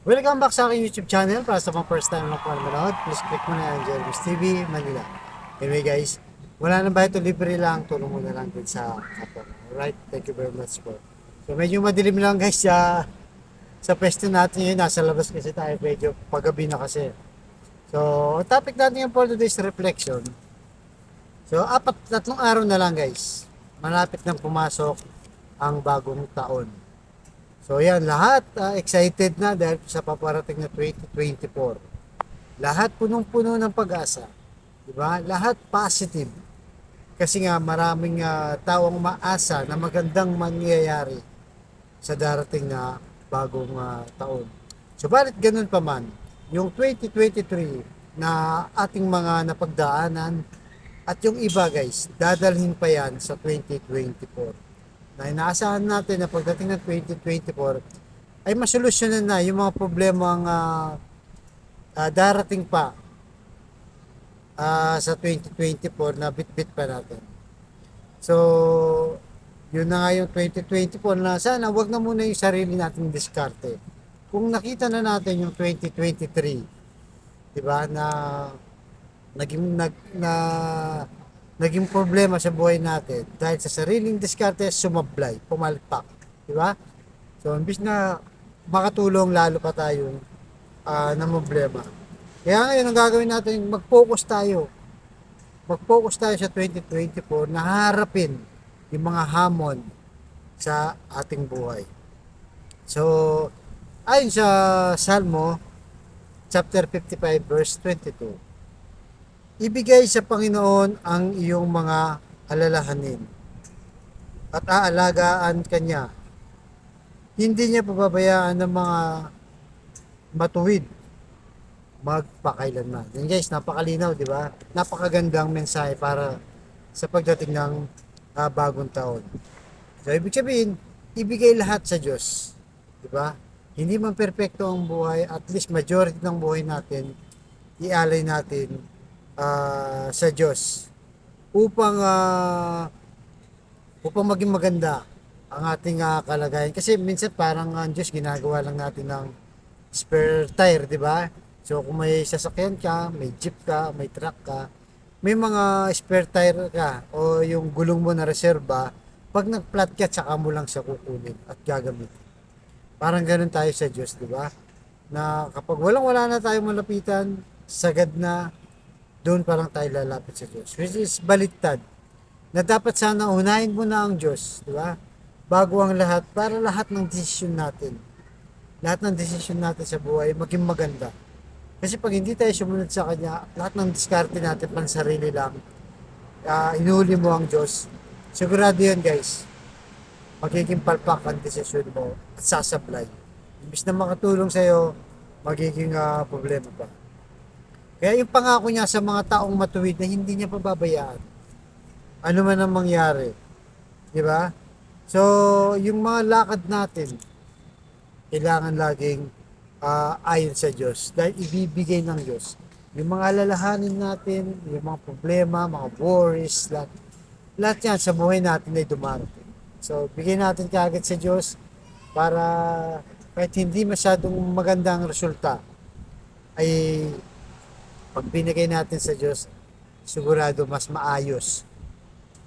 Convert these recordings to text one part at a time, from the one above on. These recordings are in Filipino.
Welcome back sa aking YouTube channel. Para sa mga first time na po manood, please click mo na yung Jeremy's TV, Manila. Anyway guys, wala na ba ito? Libre lang. Tulong mo na lang din sa kapwa. Alright, thank you very much po. So medyo madilim lang guys sa pwesto natin ngayon. Nasa labas kasi tayo, medyo paggabi na kasi. So, ang topic natin yung for today's reflection. So, tatlong araw na lang guys. Malapit nang pumasok ang bagong taon. So yan, lahat excited na dahil sa paparating na 2024. Lahat punong-puno ng pag-asa. Di ba? Lahat positive. Kasi nga maraming tao ang maasa na magandang mangyayari sa darating na bagong taon. So bakit ganun pa man, yung 2023 na ating mga napagdaanan at yung iba guys, dadalhin pa yan sa 2024 na inaasahan natin na pagdating ng 2024 ay masolusyonan na yung mga problemang darating pa sa 2024 na bit-bit pa natin. So, yun na nga yung 2024 na sana wag na muna yung sarili nating diskarte. Kung nakita na natin yung 2023, 'di ba, na naging nag na naging problema sa buhay natin dahil sa sariling diskarte sumablay, pumalpak, di ba? So, imbis na makatulong lalo pa tayong na problema. Kaya ngayon ang gagawin natin, mag-focus tayo. Mag-focus tayo sa 2024 na harapin yung mga hamon sa ating buhay. So, ayon sa Salmo chapter 55 verse 22, ibigay sa Panginoon ang iyong mga alalahanin at aalagaan kanya. Hindi niya pababayaan ng mga matuwid magpakailanman. Yan guys, napakalinaw, di ba? Napakagandang mensahe para sa pagdating ng bagong taon. So, ibig sabihin, ibigay lahat sa Diyos. Di ba? Hindi man perpekto ang buhay, at least majority ng buhay natin, ialay natin sa Diyos upang upang maging maganda ang ating kalagayan. Kasi minsan parang ang Diyos ginagawa lang natin ng spare tire, di ba? So kung may sasakyan ka, may jeep ka, may truck ka, may mga spare tire ka o yung gulong mo na reserba, pag nag-flat ka, tsaka mo lang siya kukunin at gagamitin. Parang ganun tayo sa Diyos, di ba? Na kapag wala na tayong malapitan, sagad na, doon pa lang tayo lalapit sa Diyos. Which is baliktad. Na dapat sana unahin mo na ang Diyos, di ba? Bago ang lahat, para lahat ng desisyon natin, lahat ng desisyon natin sa buhay maging maganda. Kasi pag hindi tayo sumunod sa Kanya, lahat ng diskarte natin pansarili lang, inuuli mo ang Diyos, sigurado yun guys, magiging palpak ang desisyon mo at sasablay. Imbis na makatulong sa'yo, magiging problema pa. Kaya yung pangako niya sa mga taong matuwid na hindi niya pababayaan. Ano man ang mangyari. Di ba? So, yung mga lakad natin, kailangan laging ayon sa Diyos. Dahil ibibigay ng Diyos. Yung mga alalahanin natin, yung mga problema, mga worries, lahat yan sa buhay natin ay dumarating. So, bigay natin kaagad sa Diyos para kahit hindi masyadong magandang resulta, ay pag binigay natin sa Diyos, sigurado mas maayos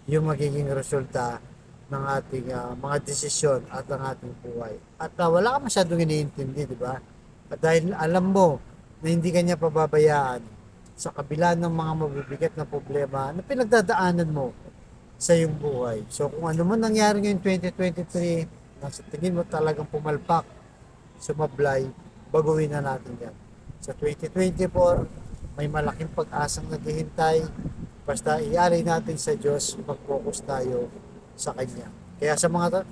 yung magiging resulta ng ating mga desisyon at ang ating buhay. At wala ka masyadong iniintindi, di ba? At dahil alam mo na hindi kanya pababayaan sa kabila ng mga mabibigat na problema na pinagdadaanan mo sa iyong buhay. So kung ano man nangyari ngayong 2023, na sa tingin mo talagang pumalpak, sumablay, baguhin na natin yan. Sa 2024, may malaking pag-asang naghihintay. Basta ialay natin sa Diyos, mag-focus tayo sa Kanya. Kaya sa mga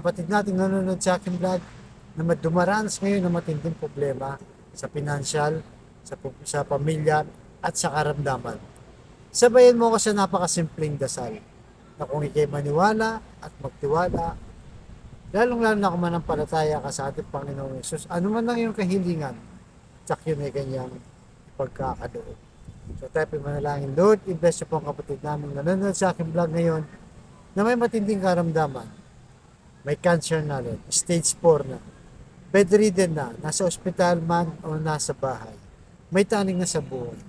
kapatid natin nanonood sa aking vlog na dumaranas ngayon na matinding problema sa financial, sa pamilya at sa karamdaman, sabayan mo ko sa napakasimpleng dasal na kung ikay maniwala at magtiwala, lalong-lalo na kung manampalataya ka sa ating Panginoong Yesus, ano man lang yung kahilingan, tsak yun ay kanyang pagkakadoob. So tayo manalangin, Lord, i-bless po ang kapatid namin nanonood sa aking vlog ngayon na may matinding karamdaman, may cancer na rin, stage 4 na. bedridden na, nasa ospital man o nasa bahay, may taning na sa buhay.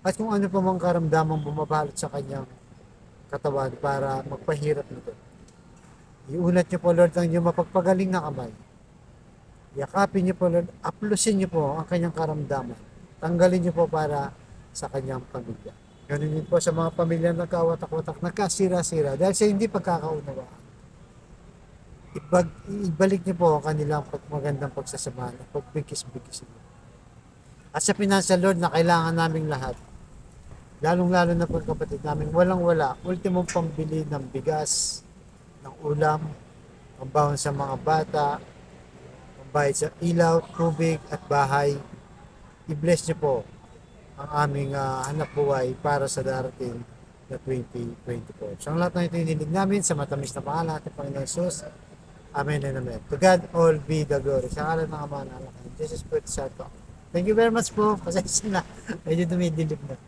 At kung ano pa mang karamdamang bumabalot sa kanyang katawan para magpahirap nito. Iunat niyo po Lord ang inyong mapagpagaling na kamay. Yakapin niyo po Lord, aplusin niyo po ang kanyang karamdaman. Tanggalin niyo po para sa kanyang pamilya. Ganun din po sa mga pamilya na kawatak-watak, nagkasira-sira dahil sa hindi pagkakaunawaan. Ibalik niyo po ang kanilang magandang pagsasamahan at pagbigkis-bigkis niyo. At sa financial Lord na kailangan naming lahat, lalong-lalo na po kapatid namin, walang-wala, ultimong pambili ng bigas, ng ulam, pambawon sa mga bata, pambayad sa ilaw, tubig at bahay. I-bless niyo po ang aming hanap buhay para sa darating na 2024. So ang lahat ng ito hinilig namin sa matamis na pangalan natin Panginoon Jesus. Amen and amen. To God all be the glory. Sa ngalan ng Ama, ng Anak, ng Jesus Espiritu Santo. Thank you very much po. Pasensya na. Medyo dumidilip na.